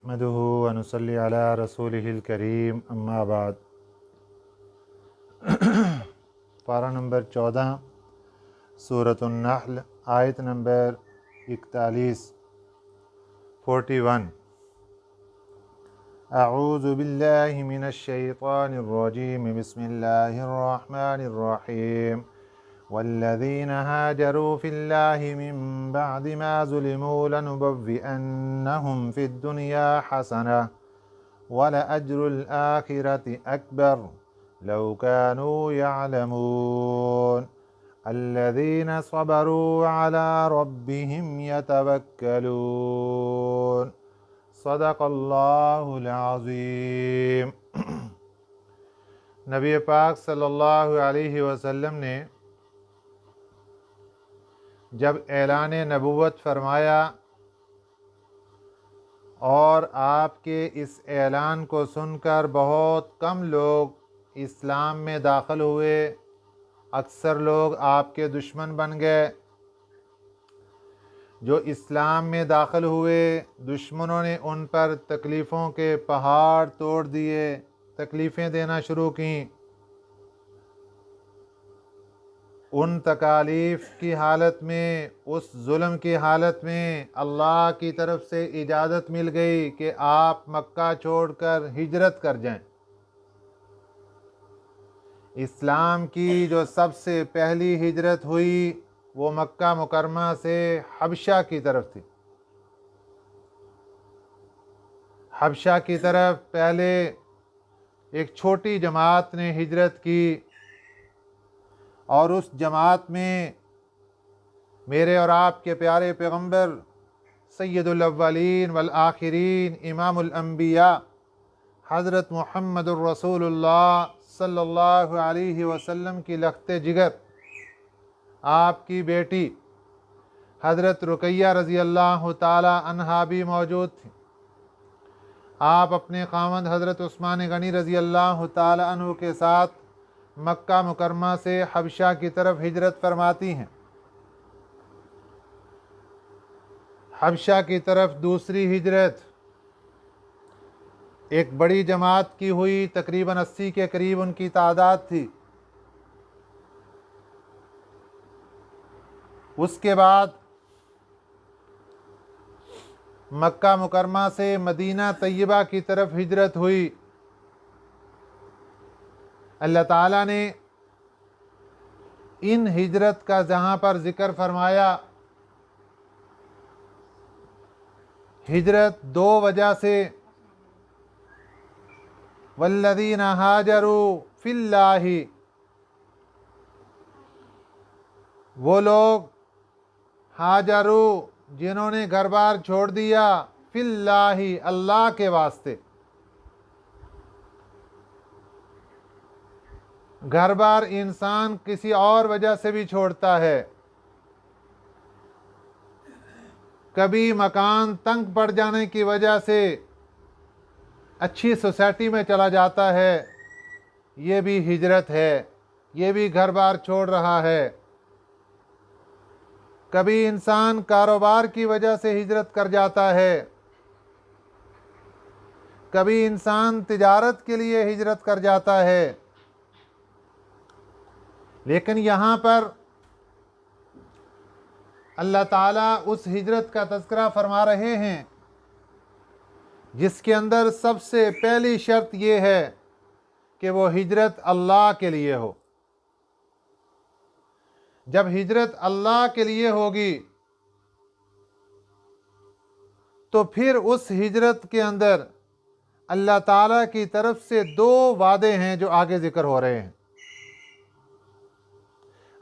نحمده ونصلي علی رسولہ الکریم اما بعد۔ پارہ نمبر 14 سورۃ النحل آیت نمبر 41 اعوذ باللہ من الشیطان الرجیم بسم اللہ الرحمن الرحیم والذین هاجروا فی اللہ من بعد ما ظلموا لنبوئنہم فی الدنیا حسنہ ولأجر الآخرة أکبر لو كانوا يعلمون الذين صبروا على ربهم يتوكلون صدق اللہ العظیم۔ نبی پاک صلی اللہ علیہ وسلم نے جب اعلان نبوت فرمایا اور آپ کے اس اعلان کو سن کر بہت کم لوگ اسلام میں داخل ہوئے، اکثر لوگ آپ کے دشمن بن گئے۔ جو اسلام میں داخل ہوئے دشمنوں نے ان پر تکلیفوں کے پہاڑ توڑ دیے، تکلیفیں دینا شروع کیں۔ ان تکالیف کی حالت میں، اس ظلم کی حالت میں اللہ کی طرف سے اجازت مل گئی کہ آپ مکہ چھوڑ کر ہجرت کر جائیں۔ اسلام کی جو سب سے پہلی ہجرت ہوئی وہ مکہ مکرمہ سے حبشہ کی طرف تھی۔ حبشہ کی طرف پہلے ایک چھوٹی جماعت نے ہجرت کی، اور اس جماعت میں میرے اور آپ کے پیارے پیغمبر سید الاولین والآخرین امام الانبیاء حضرت محمد الرسول اللہ صلی اللہ علیہ وسلم کی لخت جگر آپ کی بیٹی حضرت رقیہ رضی اللہ تعالی عنہا بھی موجود تھی۔ آپ اپنے خاوند حضرت عثمان غنی رضی اللہ تعالی عنہ کے ساتھ مکہ مکرمہ سے حبشہ کی طرف ہجرت فرماتی ہیں۔ حبشہ کی طرف دوسری ہجرت ایک بڑی جماعت کی ہوئی، تقریباً 80 کے قریب ان کی تعداد تھی۔ اس کے بعد مکہ مکرمہ سے مدینہ طیبہ کی طرف ہجرت ہوئی۔ اللہ تعالیٰ نے ان ہجرت کا جہاں پر ذکر فرمایا، ہجرت دو وجہ سے، والذین ہاجروا فی اللہ، وہ لوگ ہاجروا جنہوں نے گھر بار چھوڑ دیا، فی اللہ اللہ کے واسطے۔ گھر بار انسان کسی اور وجہ سے بھی چھوڑتا ہے، کبھی مکان تنگ پڑ جانے کی وجہ سے اچھی سوسائٹی میں چلا جاتا ہے، یہ بھی ہجرت ہے، یہ بھی گھر بار چھوڑ رہا ہے۔ کبھی انسان کاروبار کی وجہ سے ہجرت کر جاتا ہے، کبھی انسان تجارت کے لیے ہجرت کر جاتا ہے۔ لیکن یہاں پر اللہ تعالیٰ اس ہجرت کا تذکرہ فرما رہے ہیں جس کے اندر سب سے پہلی شرط یہ ہے کہ وہ ہجرت اللہ کے لیے ہو۔ جب ہجرت اللہ کے لیے ہوگی تو پھر اس ہجرت کے اندر اللہ تعالیٰ کی طرف سے دو وعدے ہیں جو آگے ذکر ہو رہے ہیں۔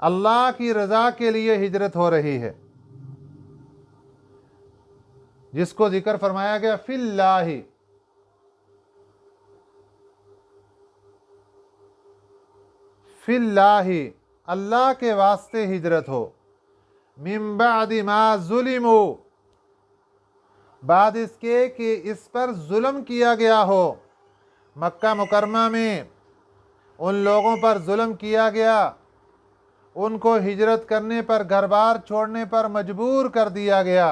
اللہ کی رضا کے لیے ہجرت ہو رہی ہے، جس کو ذکر فرمایا گیا فی اللہ، فی اللہ اللہ کے واسطے ہجرت ہو۔ من بعد ما ظلموا، بعد اس کے کہ اس پر ظلم کیا گیا ہو۔ مکہ مکرمہ میں ان لوگوں پر ظلم کیا گیا، ان کو ہجرت کرنے پر، گھر بار چھوڑنے پر مجبور کر دیا گیا۔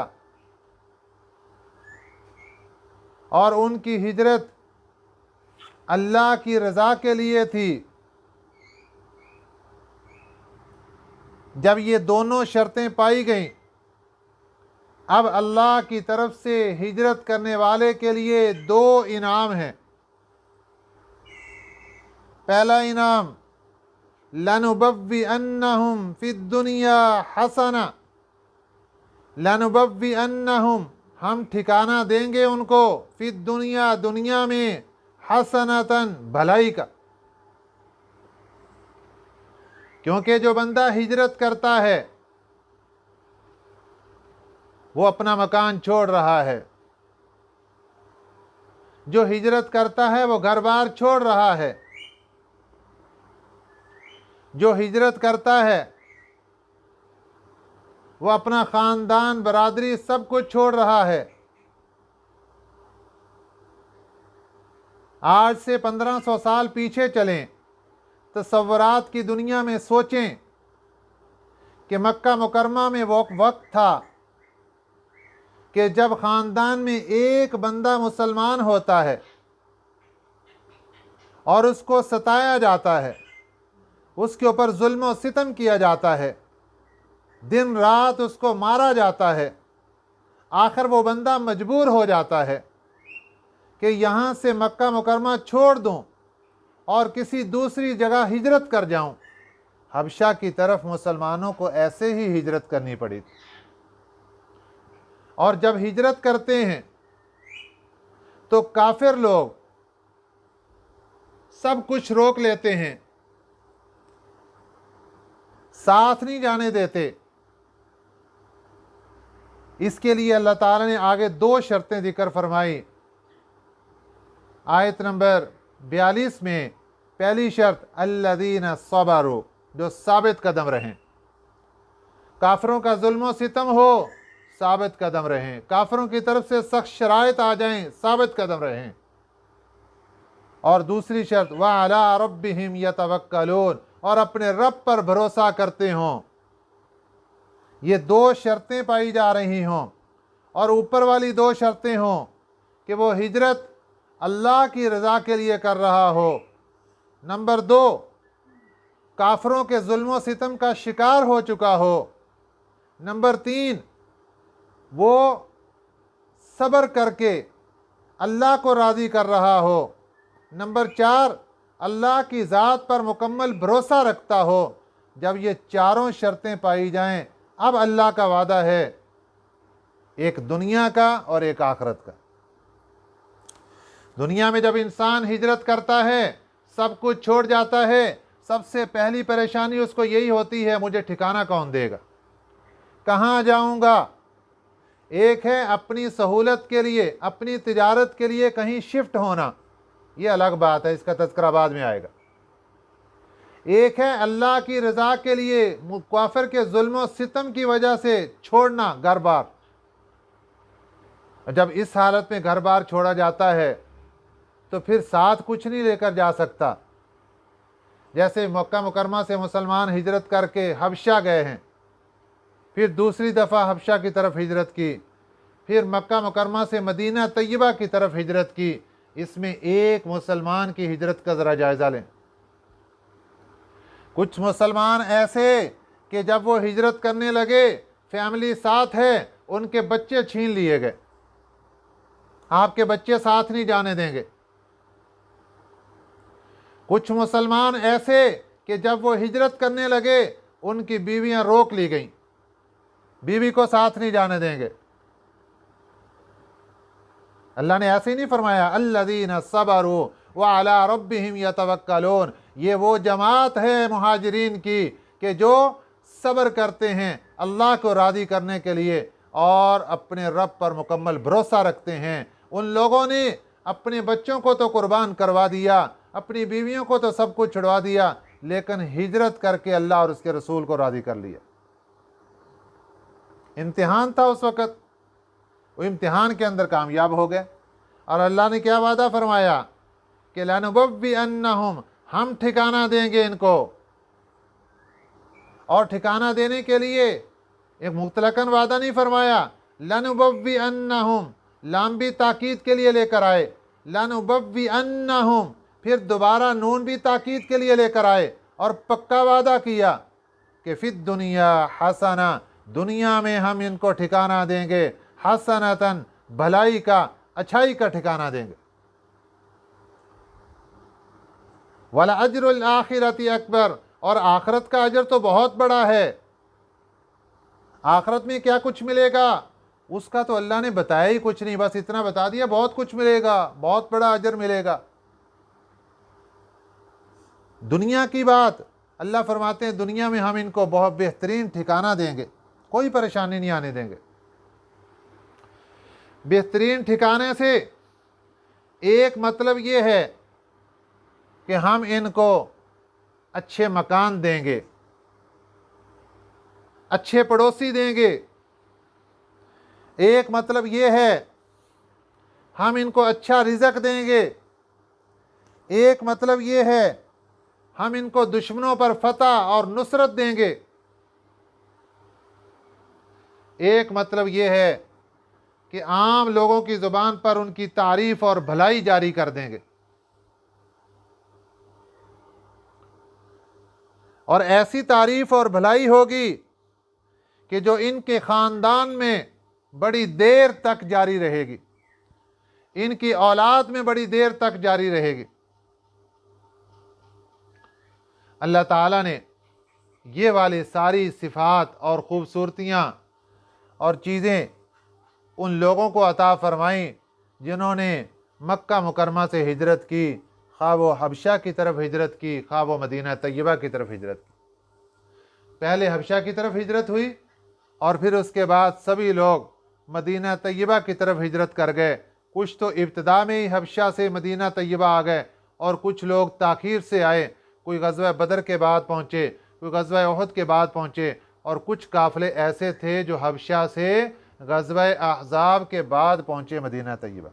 اور ان کی ہجرت اللہ کی رضا کے لیے تھی۔ جب یہ دونوں شرطیں پائی گئیں، اب اللہ کی طرف سے ہجرت کرنے والے کے لیے دو انعام ہیں۔ پہلا انعام لَنُبَوِّئَنَّهُمْ فِي الدُّنْيَا حَسَنَةً، لَنُبَوِّئَنَّهُمْ ہم ٹھکانہ دیں گے ان کو، فی الدنیا دنیا میں، حسنتاً بھلائی کا۔ کیونکہ جو بندہ ہجرت کرتا ہے وہ اپنا مکان چھوڑ رہا ہے، جو ہجرت کرتا ہے وہ گھر بار چھوڑ رہا ہے، جو ہجرت کرتا ہے وہ اپنا خاندان برادری سب کچھ چھوڑ رہا ہے۔ آج سے 1500 سال پیچھے چلیں، تصورات کی دنیا میں سوچیں کہ مکہ مکرمہ میں وہ وقت تھا کہ جب خاندان میں ایک بندہ مسلمان ہوتا ہے اور اس کو ستایا جاتا ہے، اس کے اوپر ظلم و ستم کیا جاتا ہے، دن رات اس کو مارا جاتا ہے، آخر وہ بندہ مجبور ہو جاتا ہے کہ یہاں سے مکہ مکرمہ چھوڑ دوں اور کسی دوسری جگہ ہجرت کر جاؤں۔ حبشہ کی طرف مسلمانوں کو ایسے ہی ہجرت کرنی پڑی تھی، اور جب ہجرت کرتے ہیں تو کافر لوگ سب کچھ روک لیتے ہیں، ساتھ نہیں جانے دیتے۔ اس کے لیے اللہ تعالیٰ نے آگے دو شرطیں ذکر فرمائی۔ آیت نمبر 42 میں پہلی شرط الذین صبروا، جو ثابت قدم رہیں، کافروں کا ظلم و ستم ہو ثابت قدم رہیں، کافروں کی طرف سے سخت شرائط آ جائیں ثابت قدم رہیں۔ اور دوسری شرط وَعَلَىٰ رَبِّهِمْ يَتَوَكَّلُونَ، اور اپنے رب پر بھروسہ کرتے ہوں۔ یہ دو شرطیں پائی جا رہی ہوں، اور اوپر والی دو شرطیں ہوں کہ وہ ہجرت اللہ کی رضا کے لیے کر رہا ہو، نمبر 2 کافروں کے ظلم و ستم کا شکار ہو چکا ہو، نمبر 3 وہ صبر کر کے اللہ کو راضی کر رہا ہو، نمبر 4 اللہ کی ذات پر مکمل بھروسہ رکھتا ہو۔ جب یہ چاروں شرطیں پائی جائیں، اب اللہ کا وعدہ ہے، ایک دنیا کا اور ایک آخرت کا۔ دنیا میں جب انسان ہجرت کرتا ہے، سب کچھ چھوڑ جاتا ہے، سب سے پہلی پریشانی اس کو یہی ہوتی ہے، مجھے ٹھکانہ کون دے گا، کہاں جاؤں گا۔ ایک ہے اپنی سہولت کے لیے، اپنی تجارت کے لیے کہیں شفٹ ہونا، یہ الگ بات ہے، اس کا تذکرہ بعد میں آئے گا۔ ایک ہے اللہ کی رضا کے لیے کافر کے ظلم و ستم کی وجہ سے چھوڑنا گھر بار۔ جب اس حالت میں گھر بار چھوڑا جاتا ہے تو پھر ساتھ کچھ نہیں لے کر جا سکتا۔ جیسے مکہ مکرمہ سے مسلمان ہجرت کر کے حبشہ گئے ہیں، پھر دوسری دفعہ حبشہ کی طرف ہجرت کی، پھر مکہ مکرمہ سے مدینہ طیبہ کی طرف ہجرت کی۔ اس میں ایک مسلمان کی ہجرت کا ذرا جائزہ لیں۔ کچھ مسلمان ایسے کہ جب وہ ہجرت کرنے لگے، فیملی ساتھ ہے، ان کے بچے چھین لیے گئے، آپ کے بچے ساتھ نہیں جانے دیں گے۔ کچھ مسلمان ایسے کہ جب وہ ہجرت کرنے لگے، ان کی بیویاں روک لی گئیں، بیوی کو ساتھ نہیں جانے دیں گے۔ اللہ نے ایسے ہی نہیں فرمایا الذین صبروا وعلی ربہم یتوکلون، یہ وہ جماعت ہے مہاجرین کی کہ جو صبر کرتے ہیں اللہ کو راضی کرنے کے لیے اور اپنے رب پر مکمل بھروسہ رکھتے ہیں۔ ان لوگوں نے اپنے بچوں کو تو قربان کروا دیا، اپنی بیویوں کو تو سب کچھ چھڑوا دیا، لیکن ہجرت کر کے اللہ اور اس کے رسول کو راضی کر لیا۔ امتحان تھا اس وقت، وہ امتحان کے اندر کامیاب ہو گئے، اور اللہ نے کیا وعدہ فرمایا کہ لَنُبَوِّئَنَّهُمْ، ہم ٹھکانہ دیں گے ان کو۔ اور ٹھکانہ دینے کے لیے ایک مطلقاً وعدہ نہیں فرمایا، لَنُبَوِّئَنَّهُمْ، لام بھی تاکید کے لیے لے کر آئے، لَنُبَوِّئَنَّهُمْ، پھر دوبارہ نون بھی تاکید کے لیے لے کر آئے اور پکا وعدہ کیا کہ فی الدنیا حسنہ، دنیا میں ہم ان کو ٹھکانہ دیں گے، حسنتاً، بھلائی کا، اچھائی کا ٹھکانہ دیں گے، وَلَأَجْرُ الْآخِرَةِ اکبر، اور آخرت کا اجر تو بہت بڑا ہے۔ آخرت میں کیا کچھ ملے گا اس کا تو اللہ نے بتایا ہی کچھ نہیں، بس اتنا بتا دیا بہت کچھ ملے گا، بہت بڑا اجر ملے گا۔ دنیا کی بات اللہ فرماتے ہیں دنیا میں ہم ان کو بہت بہترین ٹھکانہ دیں گے، کوئی پریشانی نہیں آنے دیں گے۔ بہترین ٹھکانے سے ایک مطلب یہ ہے کہ ہم ان کو اچھے مکان دیں گے، اچھے پڑوسی دیں گے۔ ایک مطلب یہ ہے ہم ان کو اچھا رزق دیں گے۔ ایک مطلب یہ ہے ہم ان کو دشمنوں پر فتح اور نصرت دیں گے۔ ایک مطلب یہ ہے کہ عام لوگوں کی زبان پر ان کی تعریف اور بھلائی جاری کر دیں گے، اور ایسی تعریف اور بھلائی ہوگی کہ جو ان کے خاندان میں بڑی دیر تک جاری رہے گی، ان کی اولاد میں بڑی دیر تک جاری رہے گی۔ اللہ تعالیٰ نے یہ والی ساری صفات اور خوبصورتیاں اور چیزیں ان لوگوں کو عطا فرمائیں جنہوں نے مکہ مکرمہ سے ہجرت کی، خواہ وہ حبشہ کی طرف ہجرت کی، خواہ وہ مدینہ طیبہ کی طرف ہجرت کی۔ پہلے حبشہ کی طرف ہجرت ہوئی اور پھر اس کے بعد سبھی لوگ مدینہ طیبہ کی طرف ہجرت کر گئے۔ کچھ تو ابتدا میں ہی حبشہ سے مدینہ طیبہ آ گئے اور کچھ لوگ تاخیر سے آئے، کوئی غزوہ بدر کے بعد پہنچے، کوئی غزوہ احد کے بعد پہنچے، اور کچھ قافلے ایسے تھے جو حبشہ سے غزوہ احزاب کے بعد پہنچے مدینہ طیبہ۔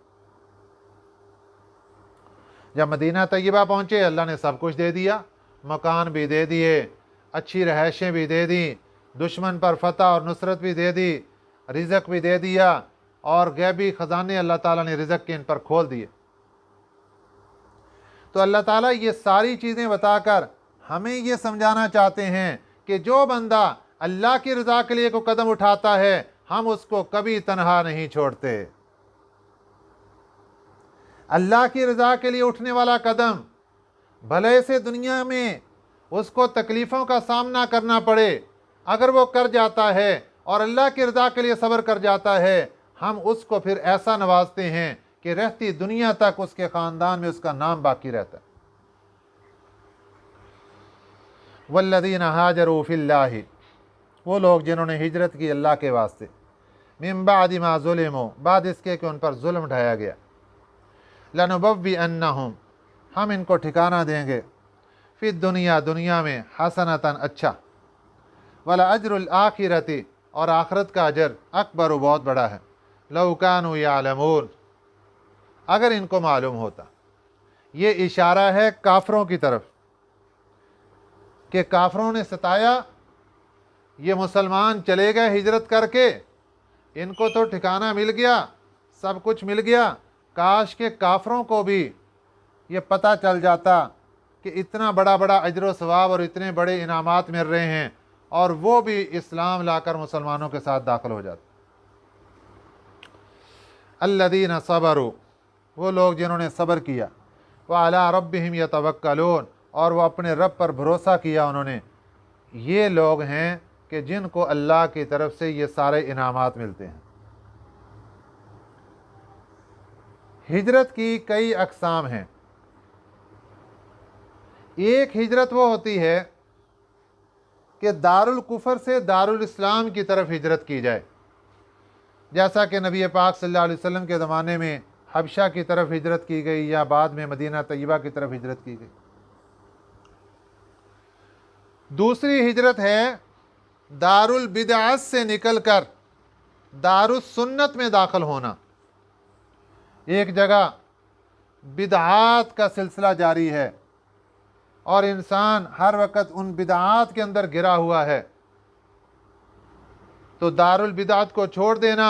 جب مدینہ طیبہ پہنچے اللہ نے سب کچھ دے دیا، مکان بھی دے دیے، اچھی رہائشیں بھی دے دیں، دشمن پر فتح اور نصرت بھی دے دی، رزق بھی دے دیا، اور غیبی خزانے اللہ تعالیٰ نے رزق کے ان پر کھول دیے۔ تو اللہ تعالیٰ یہ ساری چیزیں بتا کر ہمیں یہ سمجھانا چاہتے ہیں کہ جو بندہ اللہ کی رضا کے لیے کوئی قدم اٹھاتا ہے ہم اس کو کبھی تنہا نہیں چھوڑتے۔ اللہ کی رضا کے لیے اٹھنے والا قدم بھلے سے دنیا میں اس کو تکلیفوں کا سامنا کرنا پڑے، اگر وہ کر جاتا ہے اور اللہ کی رضا کے لیے صبر کر جاتا ہے، ہم اس کو پھر ایسا نوازتے ہیں کہ رہتی دنیا تک اس کے خاندان میں اس کا نام باقی رہتا ہے۔ والذین ہاجروا فی اللہ، وہ لوگ جنہوں نے ہجرت کی اللہ کے واسطے، من بعد ما ظلموا، بعد اس کے کہ ان پر ظلم ڈھایا گیا، لنبوئنہم، ہم ان کو ٹھکانہ دیں گے، فی الدنیا، دنیا میں، حسنتاً، اچھا، ولاجر الآخرۃ، اور آخرت کا اجر اکبر، بہت بڑا ہے، لو کانوا یعلمون، اگر ان کو معلوم ہوتا۔ یہ اشارہ ہے کافروں کی طرف کہ کافروں نے ستایا، یہ مسلمان چلے گئے ہجرت کر کے، ان کو تو ٹھکانہ مل گیا، سب کچھ مل گیا، کاش کہ کافروں کو بھی یہ پتہ چل جاتا کہ اتنا بڑا بڑا اجر و ثواب اور اتنے بڑے انعامات مل رہے ہیں، اور وہ بھی اسلام لا کر مسلمانوں کے ساتھ داخل ہو جاتے۔ الذین صبروا، وہ لوگ جنہوں نے صبر کیا، وعلی ربہم یتوکلون، اور وہ اپنے رب پر بھروسہ کیا انہوں نے، یہ لوگ ہیں کہ جن کو اللہ کی طرف سے یہ سارے انعامات ملتے ہیں۔ ہجرت کی کئی اقسام ہیں۔ ایک ہجرت وہ ہوتی ہے کہ دارالکفر سے دارالاسلام کی طرف ہجرت کی جائے، جیسا کہ نبی پاک صلی اللہ علیہ وسلم کے زمانے میں حبشہ کی طرف ہجرت کی گئی، یا بعد میں مدینہ طیبہ کی طرف ہجرت کی گئی۔ دوسری ہجرت ہے دارالبدعت سے نکل کر دارالسنت میں داخل ہونا۔ ایک جگہ بدعات کا سلسلہ جاری ہے اور انسان ہر وقت ان بدعات کے اندر گرا ہوا ہے، تو دارالبدعت کو چھوڑ دینا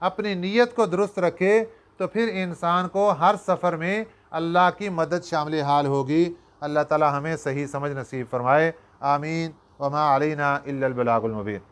اپنی نیت کو درست رکھے تو پھر انسان کو ہر سفر میں اللہ کی مدد شامل حال ہوگی۔ اللہ تعالی ہمیں صحیح سمجھ نصیب فرمائے، آمین۔ وما علینا الا البلاغ المبین۔